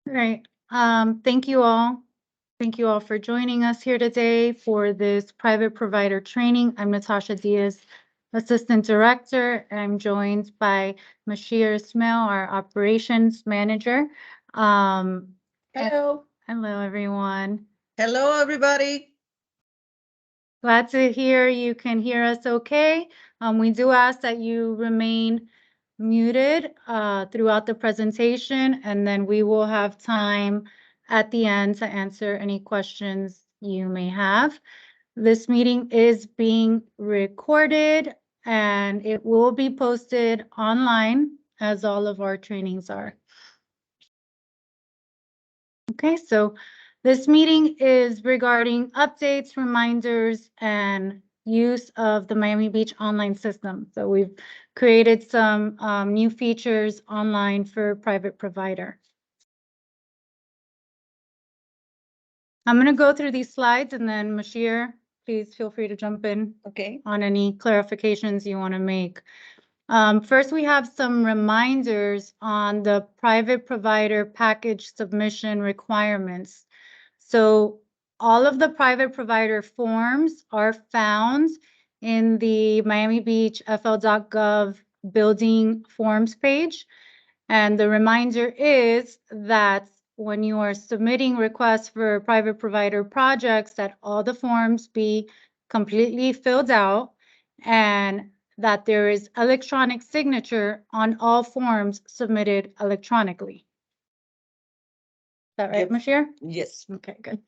All right. Thank you all. Thank you all for joining us here today for this private provider training. I'm Natasha Diaz, Assistant Director. I'm joined by Mashir Ismail, our Operations Manager. Um, Hello. Hello, everyone. Hello, everybody. Glad to hear you can hear us okay. We do ask that you remain muted throughout the presentation, and then we will have time at the end to answer any questions you may have. This meeting is being recorded and it will be posted online as all of our trainings are. Okay, so this meeting is regarding updates, reminders, and use of the Miami Beach online system. So we've created some new features online for private provider. I'm going to go through these slides and then Mashir, please feel free to jump in on any clarifications you want to make. First, we have some reminders on the private provider package submission requirements. So all of the private provider forms are found in the Miami Beach FL.gov building forms page. And the reminder is that when you are submitting requests for private provider projects, that all the forms be completely filled out and that there is electronic signature on all forms submitted electronically. Is that right, Mashir? Yes. Okay, good.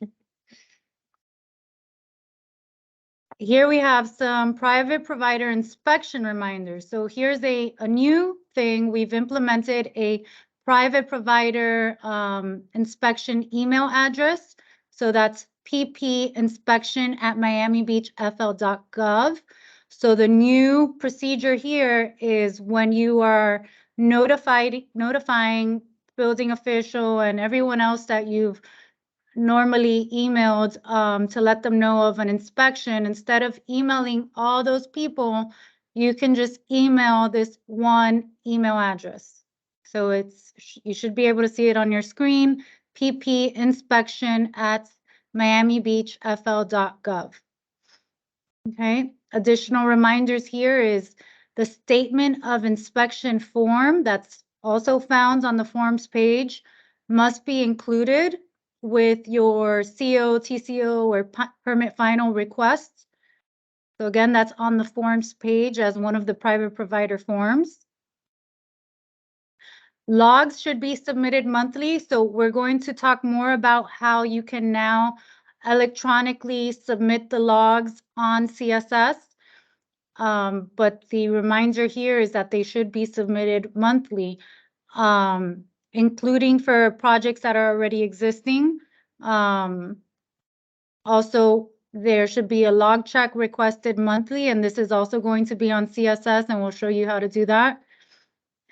Here we have some private provider inspection reminders. So here's a new thing. We've implemented a private provider inspection email address. So that's ppinspection@miamibeachfl.gov. So the new procedure here is when you are notifying building official and everyone else that you've normally emailed to let them know of an inspection, instead of emailing all those people, you can just email this one email address. So you should be able to see it on your screen, ppinspection@miamibeachfl.gov. Okay, additional reminders here is the statement of inspection form that's also found on the forms page must be included with your CO, TCO, or permit final requests. So again, that's on the forms page as one of the private provider forms. Logs should be submitted monthly. So we're going to talk more about how you can now electronically submit the logs on CSS. But the reminder here is that they should be submitted monthly, including for projects that are already existing. Also, there should be a log check requested monthly, and this is also going to be on CSS, and we'll show you how to do that.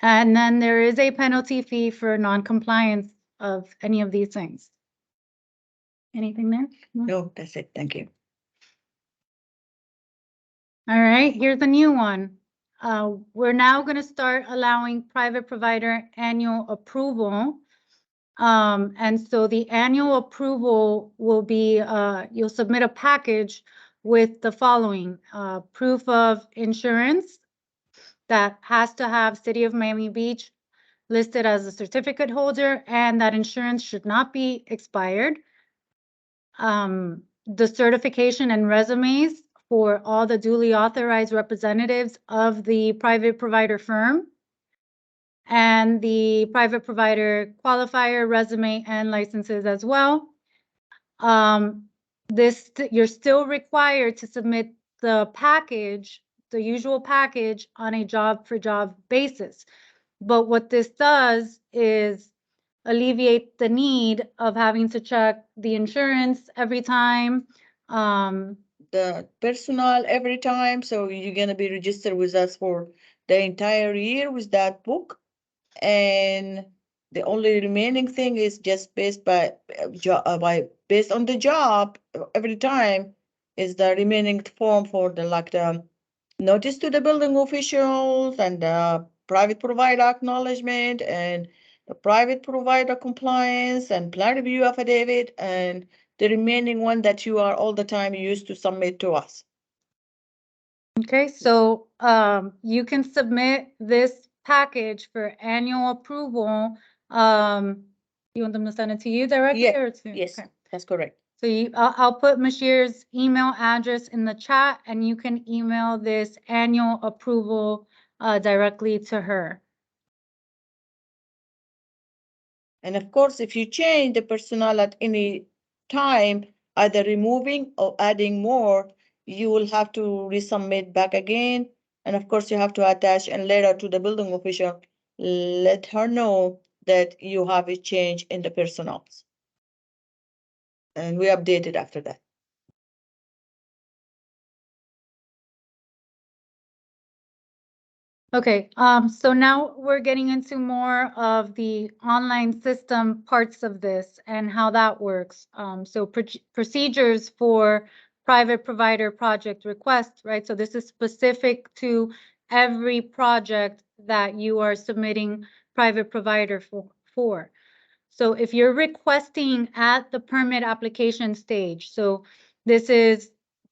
And then there is a penalty fee for non-compliance of any of these things. Anything there? No, that's it. Thank you. All right, here's a new one. We're now going to start allowing private provider annual approval. And so the annual approval will be, you'll submit a package with the following, proof of insurance that has to have City of Miami Beach listed as a certificate holder, and that insurance should not be expired. The certification and resumes for all the duly authorized representatives of the private provider firm, and the private provider qualifier, resume, and licenses as well. You're still required to submit the package, the usual package, on a job-for-job basis. But what this does is alleviate the need of having to check the insurance every time. The personal every time. So you're going to be registered with us for the entire year with that book. And the only remaining thing is just based based on the job every time is the remaining form for the notice to the building officials and the private provider acknowledgement and the private provider compliance and plan review affidavit, and the remaining one that you are all the time used to submit to us. Okay, so you can submit this package for annual approval. You want them to send it to you directly Yeah, or to? yes, Okay. that's correct. So I'll put Mashir's email address in the chat, and you can email this annual approval directly to her. And of course, if you change the personnel at any time, either removing or adding more, you will have to resubmit back again. And of course, you have to attach a letter to the building official. Let her know that you have a change in the personnel. And we update it after that. Okay, so now we're getting into more of the online system parts of this and how that works. So procedures for private provider project requests, right? So this is specific to every project that you are submitting private provider for. So if you're requesting at the permit application stage, so this is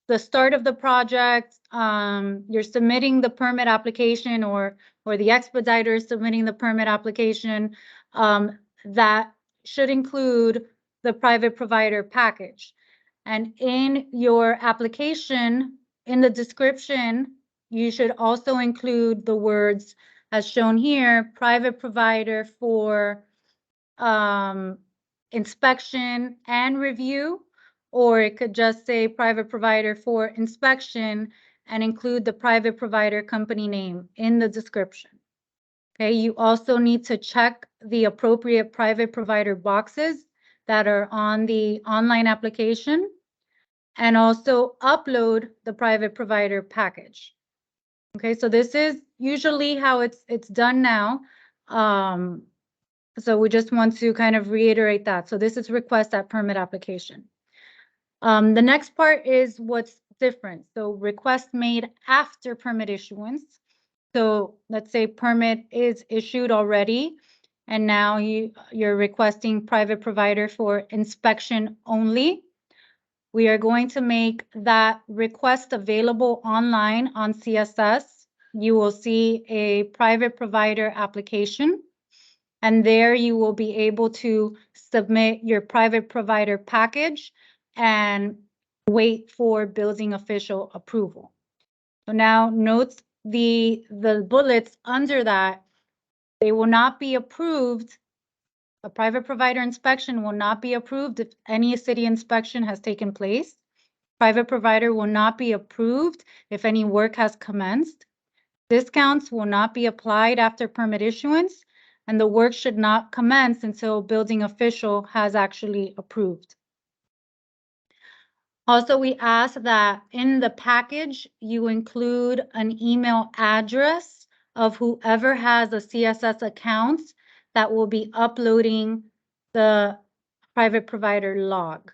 the start of the project, you're submitting the permit application or the expediter is submitting the permit application, that should include the private provider package. And in your application, in the description, you should also include the words as shown here, private provider for inspection and review, or it could just say private provider for inspection and include the private provider company name in the description. Okay, you also need to check the appropriate private provider boxes that are on the online application and also upload the private provider package. Okay, so this is usually how it's done now. So we just want to kind of reiterate that. So this is request at permit application. The next part is what's different. So request made after permit issuance. So let's say permit is issued already, and now you're requesting private provider for inspection only. We are going to make that request available online on CSS. You will see a private provider application. And there you will be able to submit your private provider package and wait for building official approval. So now note the bullets under that, they will not be approved. A private provider inspection will not be approved if any city inspection has taken place. Private provider will not be approved if any work has commenced. Discounts will not be applied after permit issuance, and the work should not commence until building official has actually approved. Also, we ask that in the package, you include an email address of whoever has a CSS account that will be uploading the private provider log.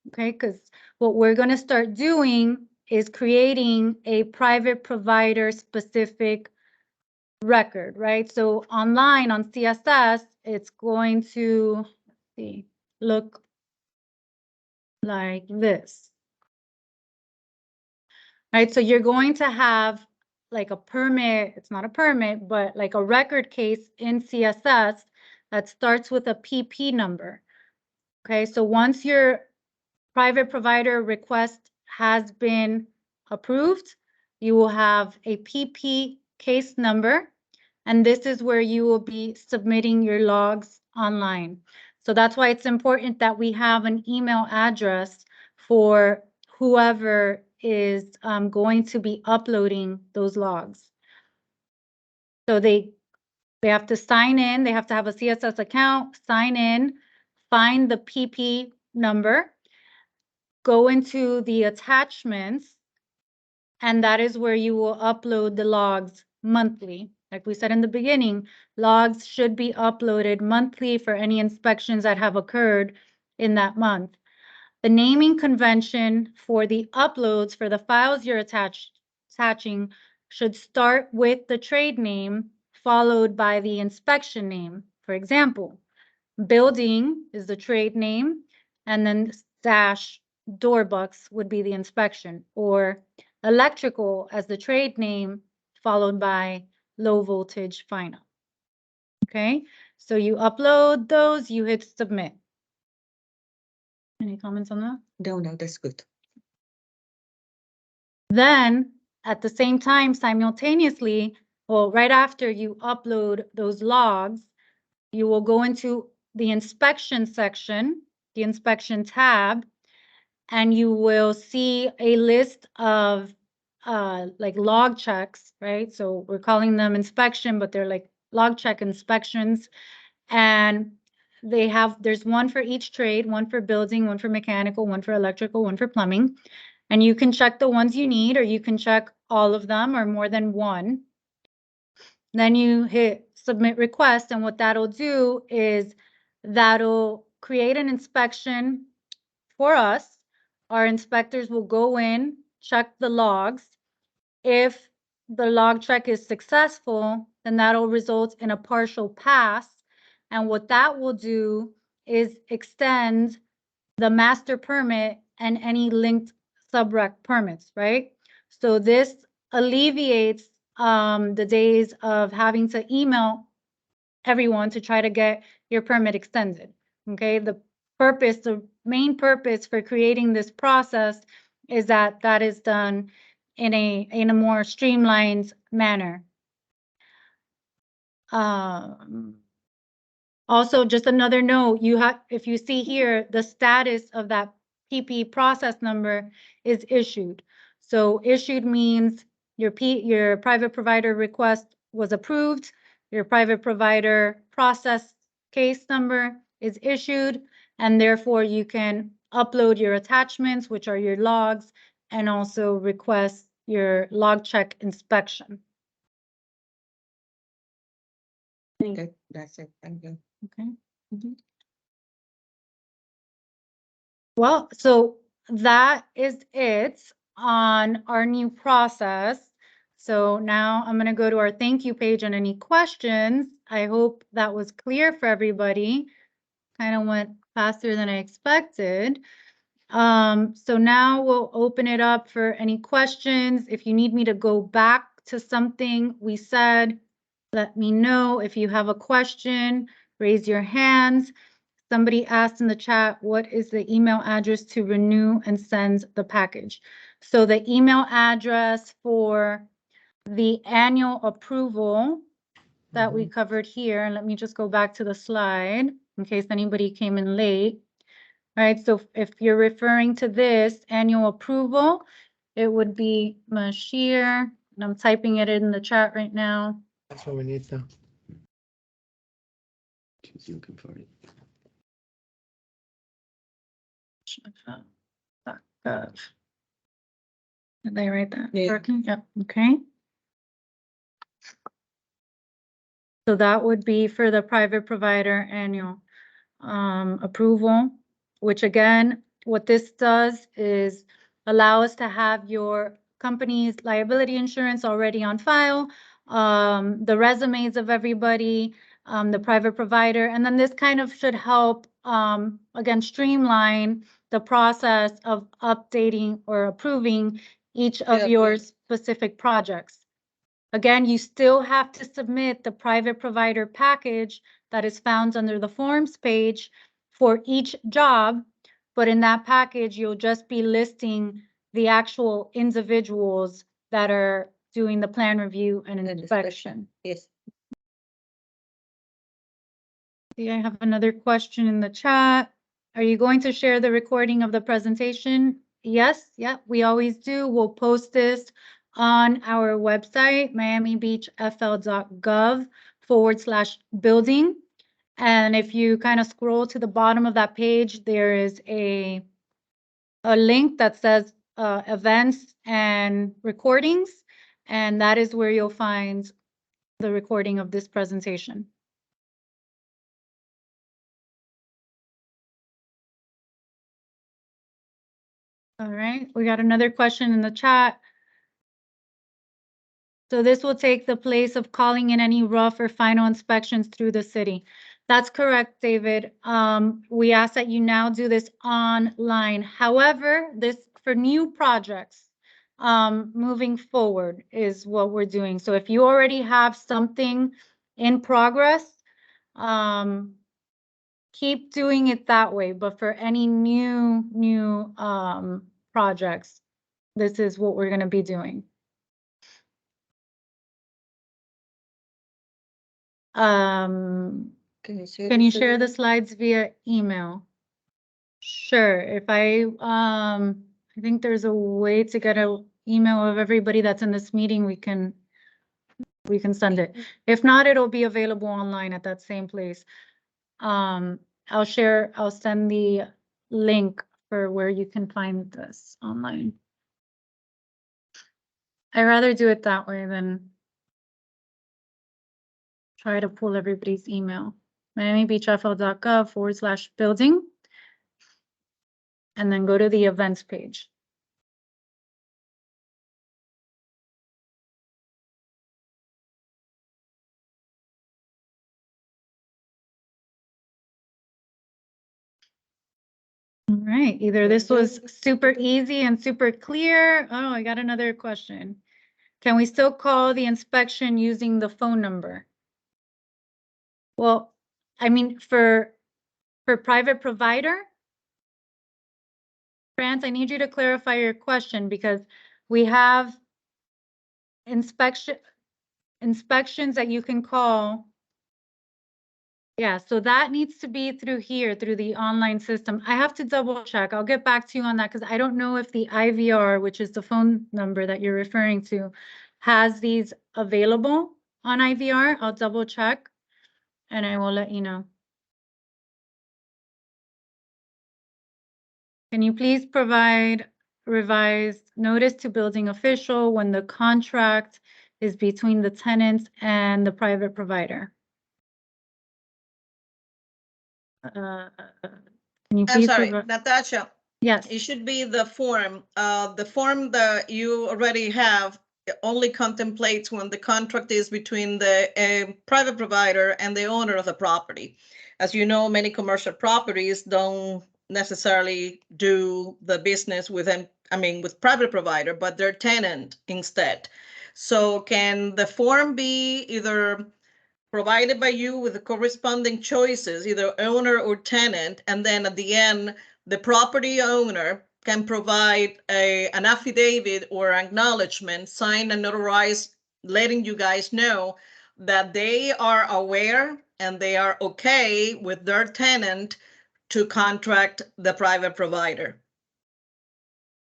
Okay, because what we're going to start doing is creating a private provider specific record, right? So online on CSS, it's going to, let's see, look like this. Right, so you're going to have like a permit, it's not a permit, but like a record case in CSS that starts with a PP number. Okay, so once your private provider request has been approved, you will have a PP case number, and this is where you will be submitting your logs online. So that's why it's important that we have an email address for whoever is going to be uploading those logs. So they have to sign in, they have to have a CSS account, sign in, find the PP number, go into the attachments, and that is where you will upload the logs monthly. Like we said in the beginning, logs should be uploaded monthly for any inspections that have occurred in that month. The naming convention for the uploads for the files you're attaching should start with the trade name, followed by the inspection name, For example, building is the trade name, and then dash Doorbucks would be the inspection, or electrical as the trade name, followed by low voltage final. Okay, so you upload those, you hit submit. Any comments on that? No, that's good. Then at the same time, simultaneously, well, right after you upload those logs, you will go into the inspection section, the inspection tab, and you will see a list of like log checks, right? So we're calling them inspection, but they're like log check inspections. And there's one for each trade, one for building, one for mechanical, one for electrical, one for plumbing. And you can check the ones you need, or you can check all of them or more than one. Then you hit submit request, and what that'll do is that'll create an inspection for us. Our inspectors will go in, check the logs. If the log check is successful, then that'll result in a partial pass. And what that will do is extend the master permit and any linked subrec permits, right? So this alleviates the days of having to email everyone to try to get your permit extended. Okay, the main purpose for creating this process is that that is done in a more streamlined manner. Also, just another note, if you see here, the status of that PP process number is issued. So issued means your private provider request was approved, your private provider process case number is issued, and therefore you can upload your attachments, which are your logs, and also request your log check inspection. That's it. Thank you. Okay. Well, so that is it on our new process. So now I'm going to go to our thank you page and any questions. I hope that was clear for everybody. Kind of went faster than I expected. So now we'll open it up for any questions. If you need me to go back to something we said, let me know. If you have a question, raise your hands. Somebody asked in the chat, what is the email address to renew and send the package? So the email address for the annual approval that we covered here, and let me just go back to the slide in case anybody came in late. All right, so if you're referring to this annual approval, it would be Mashir, and I'm typing it in the chat right now. That's what we need though. She's looking for it. .gov. Did I write that? Yeah. Working? Yep. Okay. So that would be for the private provider annual approval, which again, what this does is allow us to have your company's liability insurance already on file, the resumes of everybody, the private provider, and then this kind of should help, again, streamline the process of updating or approving each of your specific projects. Again, you still have to submit the private provider package that is found under the forms page for each job, but in that package, you'll just be listing the actual individuals that are doing the plan review and inspection. Yes. See, I have another question in the chat. Are you going to share the recording of the presentation? Yes, yeah, we always do. We'll post this on our website, miamibeachfl.gov/building. And if you kind of scroll to the bottom of that page, there is a link that says events and recordings, and that is where you'll find the recording of this presentation. All right, we got another question in the chat. So this will take the place of calling in any rough or final inspections through the city. That's correct, David. We ask that you now do this online. However, this for new projects, moving forward is what we're doing. So if you already have something in progress, keep doing it that way. But for any new projects, this is what we're going to be doing. Can you share Can this you share again? the slides via email? Sure. If I think there's a way to get an email of everybody that's in this meeting, we can send it. If not, it'll be available online at that same place. I'll send the link for where you can find this online. I'd rather do it that way than try to pull everybody's email. MiamiBeachFL.gov/building. And then go to the events page. All right, either this was super easy and super clear. Oh, I got another question. Can we still call the inspection using the phone number? Well, I mean, for private provider, France, I need you to clarify your question because we have inspections that you can call. Yeah, so that needs to be through here, through the online system. I have to double check. I'll get back to you on that because I don't know if the IVR, which is the phone number that you're referring to, has these available on IVR. I'll double check and I will let you know. Can you please provide revised notice to building official when the contract is between the tenants and the private provider? Can you I'm please sorry, provide? Natasha, Yes. it should be the form. The form that you already have only contemplates when the contract is between the private provider and the owner of the property. As you know, many commercial properties don't necessarily do the business with them, with private provider, but their tenant instead. So can the form be either provided by you with the corresponding choices, either owner or tenant, and then at the end, the property owner can provide an affidavit or acknowledgement, signed and notarized, letting you guys know that they are aware and they are okay with their tenant to contract the private provider.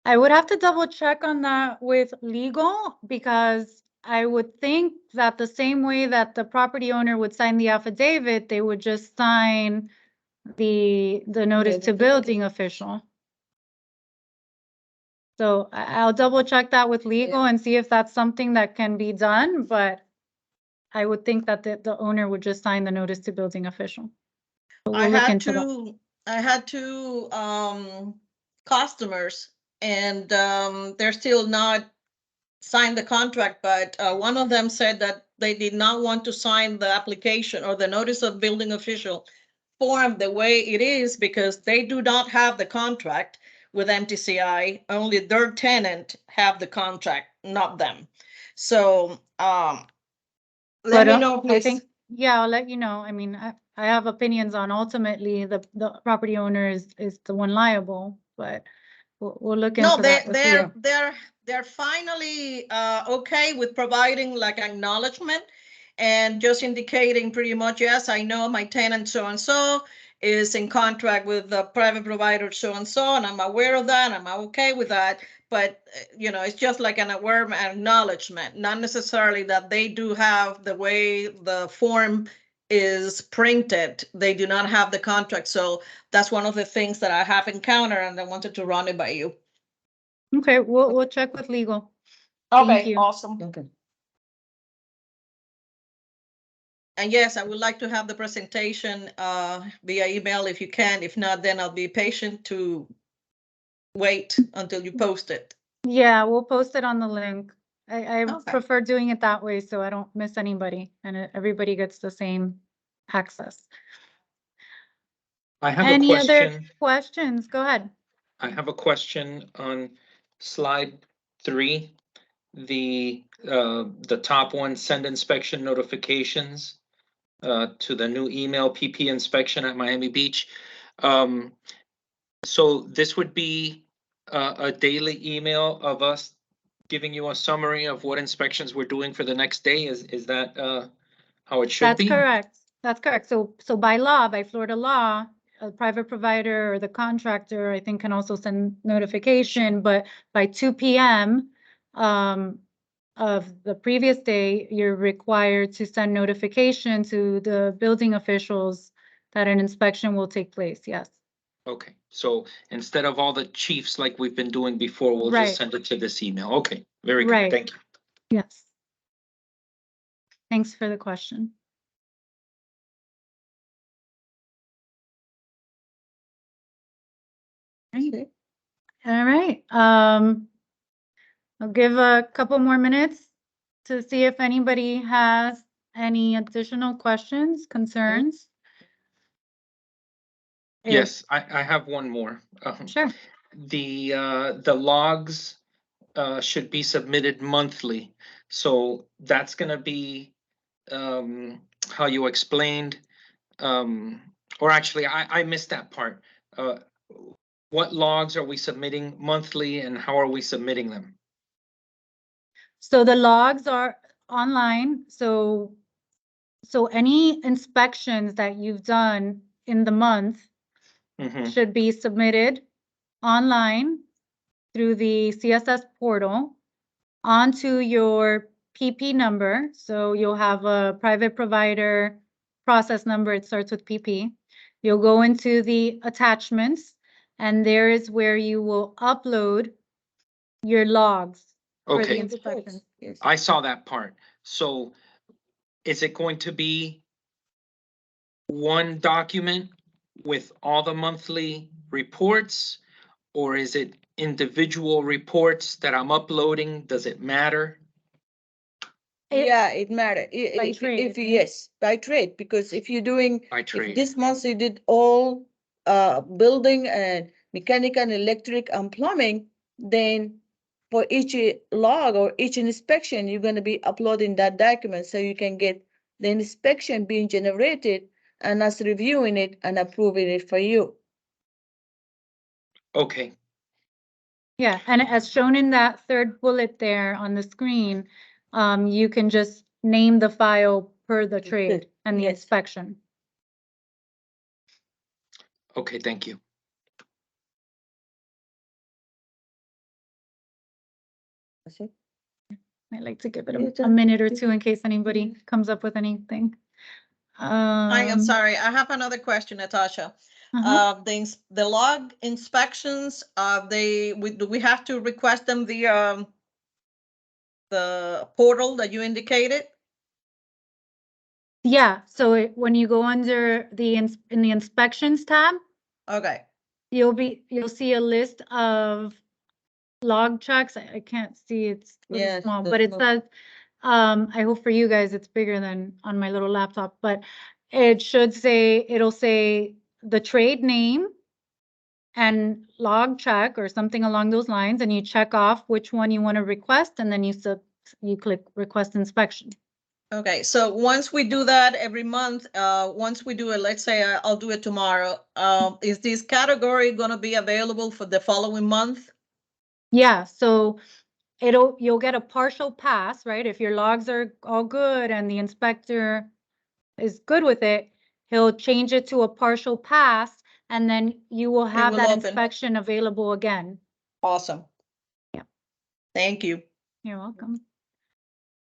I would have to double check on that with legal because I would think that the same way that the property owner would sign the affidavit, they would just sign the notice to building official. So I'll double check that with legal and see if that's something that can be done, but I would think that the owner would just sign the notice to building official. But we'll look into that. I had two customers and they're still not signed the contract, but one of them said that they did not want to sign the application or the notice of building official form the way it is because they do not have the contract with MTCI. Only their tenant have the contract, not them. So let me know, please. Yeah, I'll let you know. I mean, I have opinions on ultimately the property owner is the one liable, but we'll look into that. They're finally okay with providing like acknowledgement and just indicating pretty much, yes, I know my tenant so-and-so is in contract with the private provider so-and-so, and I'm aware of that, I'm okay with that. But, it's just like an aware acknowledgement, not necessarily that they do have the way the form is printed. They do not have the contract. So that's one of the things that I have encountered and I wanted to run it by you. Okay, we'll check with legal. Thank you. Awesome. Okay. And yes, I would like to have the presentation via email if you can. If not, then I'll be patient to wait until you post it. Yeah, we'll post it on the link. I Okay. prefer doing it that way so I don't miss anybody and everybody gets the same access. I have a Any other question. questions? Go ahead. I have a question on slide 3. The top one, send inspection notifications to the new email PP inspection at Miami Beach. So this would be a daily email of us giving you a summary of what inspections we're doing for the next day. Is that how it should That's be? correct. That's correct. So by law, by Florida law, a private provider or the contractor, I think, can also send notification, but by 2 p.m. Of the previous day, you're required to send notification to the building officials that an inspection will take place. Yes. Okay, so instead of all the chiefs like we've been doing before, we'll Right. just send it to this email. Okay, very good. Right. Thank you. Yes. Thanks for the question. Okay. All right. I'll give a couple more minutes to see if anybody has any additional questions, concerns. If- Yes, I have one more. Sure. The logs should be submitted monthly. So that's gonna be how you explained, or actually, I missed that part. What logs are we submitting monthly and how are we submitting them? So the logs are online. So any inspections that you've done in the month Mhm. should be submitted online through the CSS portal onto your PP number. So you'll have a private provider process number. It starts with PP. You'll go into the attachments, and there is where you will upload your logs for the Okay, inspection. Yes. I saw that part. So is it going to be one document with all the monthly reports? Or is it individual reports that I'm uploading? Does it matter? Yeah, it matters. By If trade, right? yes, by trade, because if you're doing, By if trade? this month you did all building and mechanical and electric and plumbing, then for each log or each inspection, you're gonna be uploading that document so you can get the inspection being generated and us reviewing it and approving it for you. Okay, Yeah, and as shown in that third bullet there on the screen, you can just name the file per the trade and the Yes. inspection. okay, thank you. That's it. I'd like to give it Yeah, a done. minute or two in case anybody comes up with anything. I am sorry, I have another question, Natasha. Uh-huh. The log inspections, do we have to request them via the portal that you indicated? Yeah, so when you go under the in the inspections tab, Okay, you'll see a list of log checks. I can't see, it's a little Yes, small, the but it small- says, I hope for you guys it's bigger than on my little laptop, but it should say, it'll say the trade name and log check or something along those lines, and you check off which one you want to request, and then you click request inspection. okay, so once we do that every month, once we do it, let's say I'll do it tomorrow, is this category gonna be available for the following month? Yeah, so you'll get a partial pass, right? If your logs are all good and the inspector is good with it, he'll change it to a partial pass, and then you will have will that open. inspection available again. Awesome. Yeah. Thank you. You're welcome.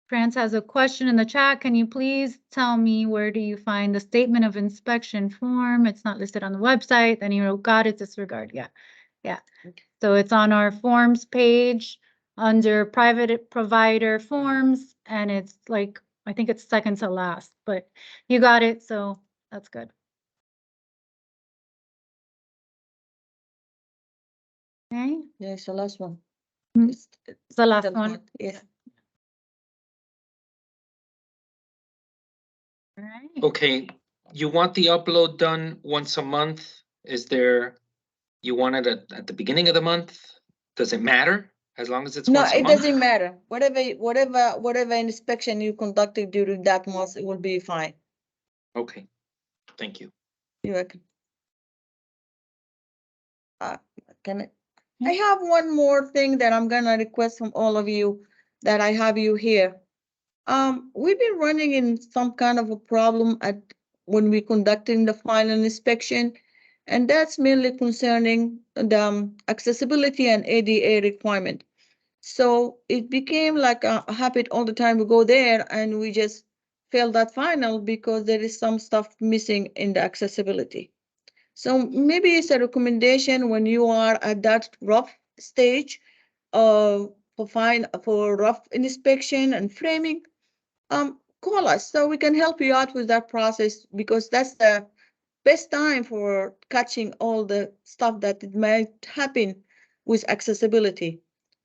France has a question in the chat. Can you please tell me where do you find the statement of inspection form? It's not listed on the website. Then you wrote, got it, disregard. Yeah, yeah. So it's on our forms page under private provider forms, and it's like, I think it's second to last, but you got it, so that's good. Okay, Yeah, it's the last one. Mm, It's it's the last one. Yeah. All right. Okay, you want the upload done once a month Is there, you want it at the beginning of the month? Does it matter as long as it's No, once a it month? doesn't matter. Whatever inspection you conducted during that month, it will be fine. Okay, thank you. You're welcome. Can I have one more thing that I'm gonna request from all of you that I have you here. We've been running in some kind of a problem when we conducting the final inspection, and that's mainly concerning the accessibility and ADA requirement. So it became like a habit all the time we go there and we just fail that final because there is some stuff missing in the accessibility. So maybe it's a recommendation when you are at that rough stage for rough inspection and framing, call us so we can help you out with that process, because that's the best time for catching all the stuff that it might happen with accessibility.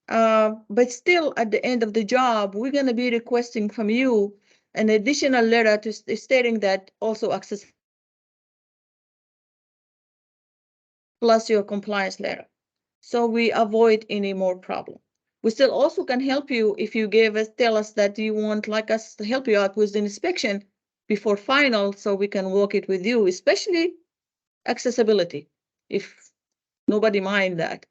But still, at the end of the job, we're going to be requesting from you an additional letter stating that also access plus your compliance letter, so we avoid any more problem. We still also can help you if you tell us that you want like us to help you out with the inspection before final, so we can work it with you, especially accessibility, if nobody mind that.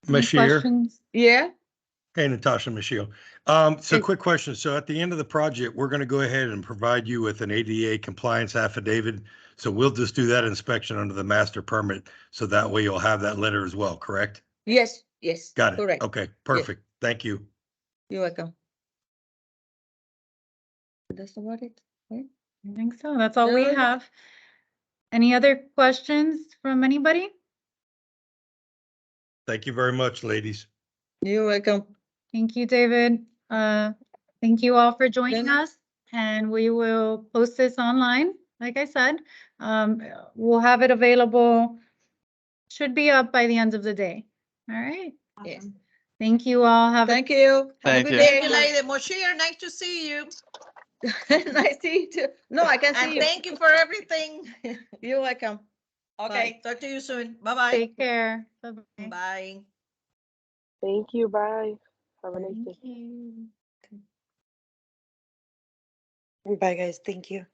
Any Mashir, questions? Yeah, hey Natasha, Mashir. So Hey. quick question. So at the end of the project, we're going to go ahead and provide you with an ADA compliance affidavit. So we'll just do that inspection under the master permit. So that way you'll have that letter as well, correct? yes, yes. Got it. Correct. Okay, perfect. Thank you. You're welcome. That's about it, right? I think so. That's all we Alright. have. Any other questions from anybody? Thank you very much, ladies. You're welcome. Thank you, David. Thank you all for joining Then- us, and we will post this online. Like I said, we'll have it available, should be up by the end of the day. All right. Yes. Thank you all. Have a Thank you. Have a Thank good you. day. Thank you, Lady Moshir. Nice to see you. Nice to see you too. No, I can And see you. thank you for everything. You're welcome. Okay, talk to you soon. Bye-bye. take care. Bye-bye. Bye. Thank you. Bye. Have a nice day. Thank you. Bye, guys. Thank you.